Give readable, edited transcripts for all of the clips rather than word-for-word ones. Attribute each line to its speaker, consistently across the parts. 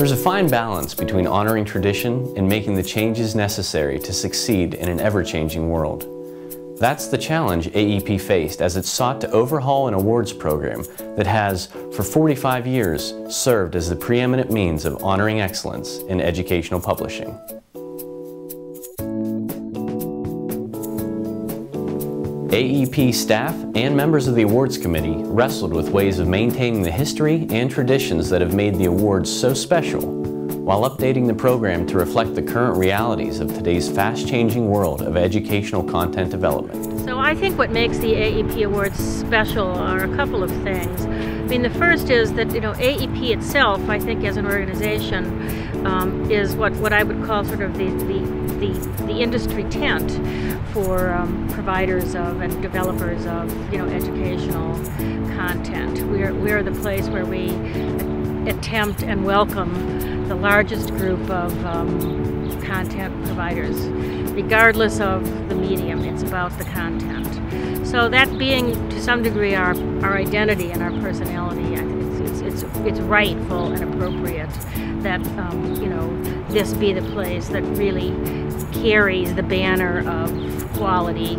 Speaker 1: There's a fine balance between honoring tradition and making the changes necessary to succeed in an ever-changing world. That's the challenge AEP faced as it sought to overhaul an awards program that has, for 45 years, served as the preeminent means of honoring excellence in educational publishing. AEP staff and members of the awards committee wrestled with ways of maintaining the history and traditions that have made the awards so special, while updating the program to reflect the current realities of today's fast-changing world of educational content development.
Speaker 2: So I think what makes the AEP Awards special are a couple of things. I mean, the first is that, AEP itself, I think, as an organization, is what I would call sort of the industry tent for providers of and developers of, educational content. We're the place where we attempt and welcome the largest group of content providers. Regardless of the medium, it's about the content. So that being, to some degree, our identity and our personality, I think it's rightful and appropriate that, this be the place that really carries the banner of quality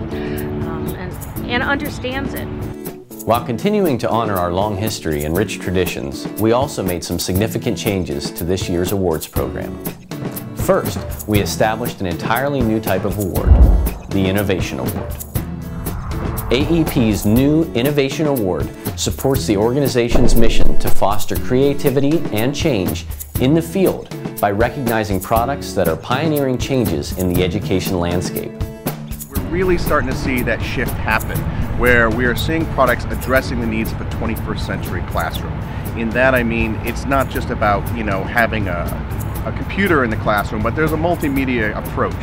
Speaker 2: and understands it.
Speaker 1: While continuing to honor our long history and rich traditions, we also made some significant changes to this year's awards program. First, we established an entirely new type of award, the Innovation Award. AEP's new Innovation Award supports the organization's mission to foster creativity and change in the field by recognizing products that are pioneering changes in the education landscape.
Speaker 3: We're really starting to see that shift happen, where we are seeing products addressing the needs of a 21st century classroom. In that, I mean, it's not just about, having a computer in the classroom, but there's a multimedia approach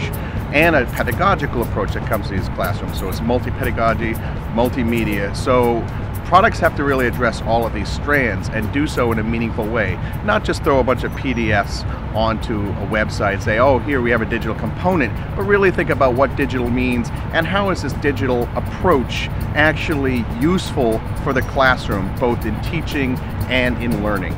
Speaker 3: and a pedagogical approach that comes to these classrooms. So it's multi-pedagogy, multimedia. So products have to really address all of these strands and do so in a meaningful way. Not just throw a bunch of PDFs onto a website and say, oh, here we have a digital component, but really think about what digital means and how is this digital approach actually useful for the classroom, both in teaching and in learning.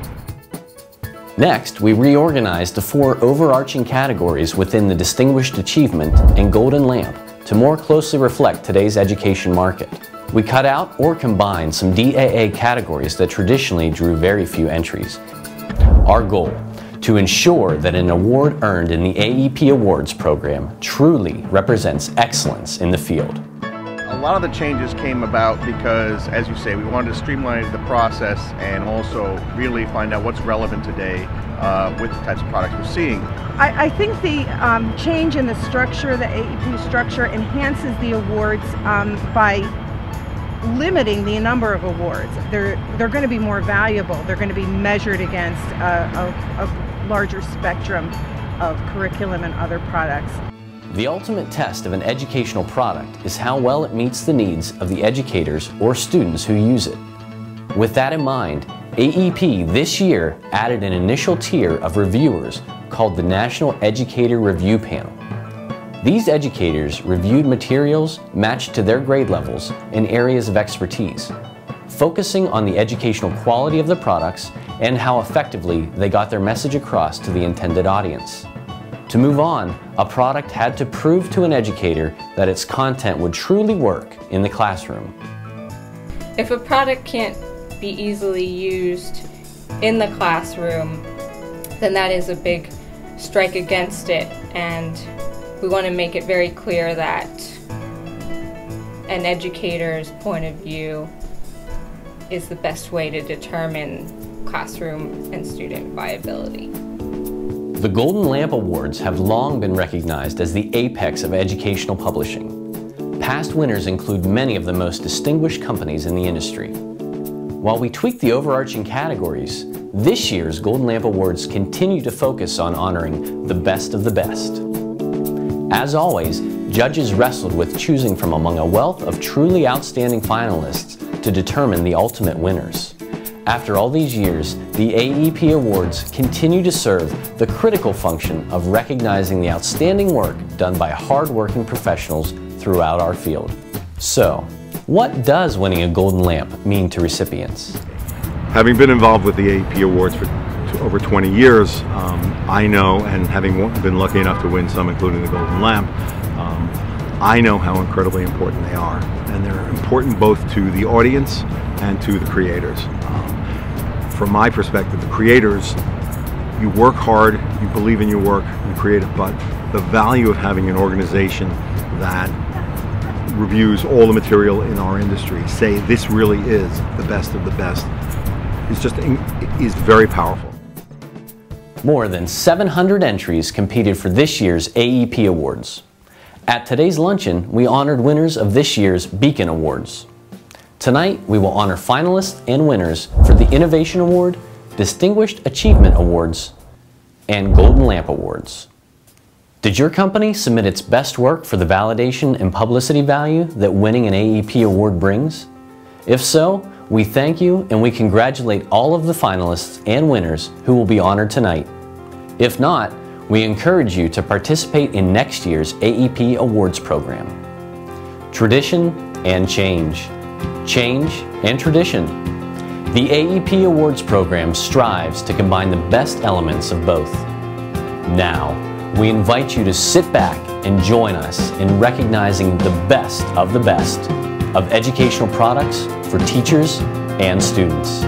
Speaker 1: Next, we reorganized the 4 overarching categories within the Distinguished Achievement and Golden Lamp to more closely reflect today's education market. We cut out or combined some DAA categories that traditionally drew very few entries. Our goal, to ensure that an award earned in the AEP Awards program truly represents excellence in the field.
Speaker 3: A lot of the changes came about because, as you say, we wanted to streamline the process and also really find out what's relevant today with the types of products we're seeing.
Speaker 4: I think the change in the structure, the AEP structure, enhances the awards by limiting the number of awards. They're going to be more valuable. They're going to be measured against a larger spectrum of curriculum and other products.
Speaker 1: The ultimate test of an educational product is how well it meets the needs of the educators or students who use it. With that in mind, AEP this year added an initial tier of reviewers called the National Educator Review Panel. These educators reviewed materials matched to their grade levels in areas of expertise, focusing on the educational quality of the products and how effectively they got their message across to the intended audience. To move on, a product had to prove to an educator that its content would truly work in the classroom.
Speaker 5: If a product can't be easily used in the classroom, then that is a big strike against it, and we want to make it very clear that an educator's point of view is the best way to determine classroom and student viability.
Speaker 1: The Golden Lamp Awards have long been recognized as the apex of educational publishing. Past winners include many of the most distinguished companies in the industry. While we tweaked the overarching categories, this year's Golden Lamp Awards continue to focus on honoring the best of the best. As always, judges wrestled with choosing from among a wealth of truly outstanding finalists to determine the ultimate winners. After all these years, the AEP Awards continue to serve the critical function of recognizing the outstanding work done by hard-working professionals throughout our field. So, what does winning a Golden Lamp mean to recipients?
Speaker 6: Having been involved with the AEP Awards for over 20 years, I know, and having been lucky enough to win some, including the Golden Lamp, I know how incredibly important they are. And they're important both to the audience and to the creators. From my perspective, the creators, you work hard, you believe in your work, you create it, but the value of having an organization that reviews all the material in our industry, say this really is the best of the best, is very powerful.
Speaker 1: More than 700 entries competed for this year's AEP Awards. At today's luncheon, we honored winners of this year's Beacon Awards. Tonight, we will honor finalists and winners for the Innovation Award, Distinguished Achievement Awards, and Golden Lamp Awards. Did your company submit its best work for the validation and publicity value that winning an AEP award brings? If so, we thank you and we congratulate all of the finalists and winners who will be honored tonight. If not, we encourage you to participate in next year's AEP Awards program. Tradition and change. Change and tradition. The AEP Awards program strives to combine the best elements of both. Now, we invite you to sit back and join us in recognizing the best of educational products for teachers and students.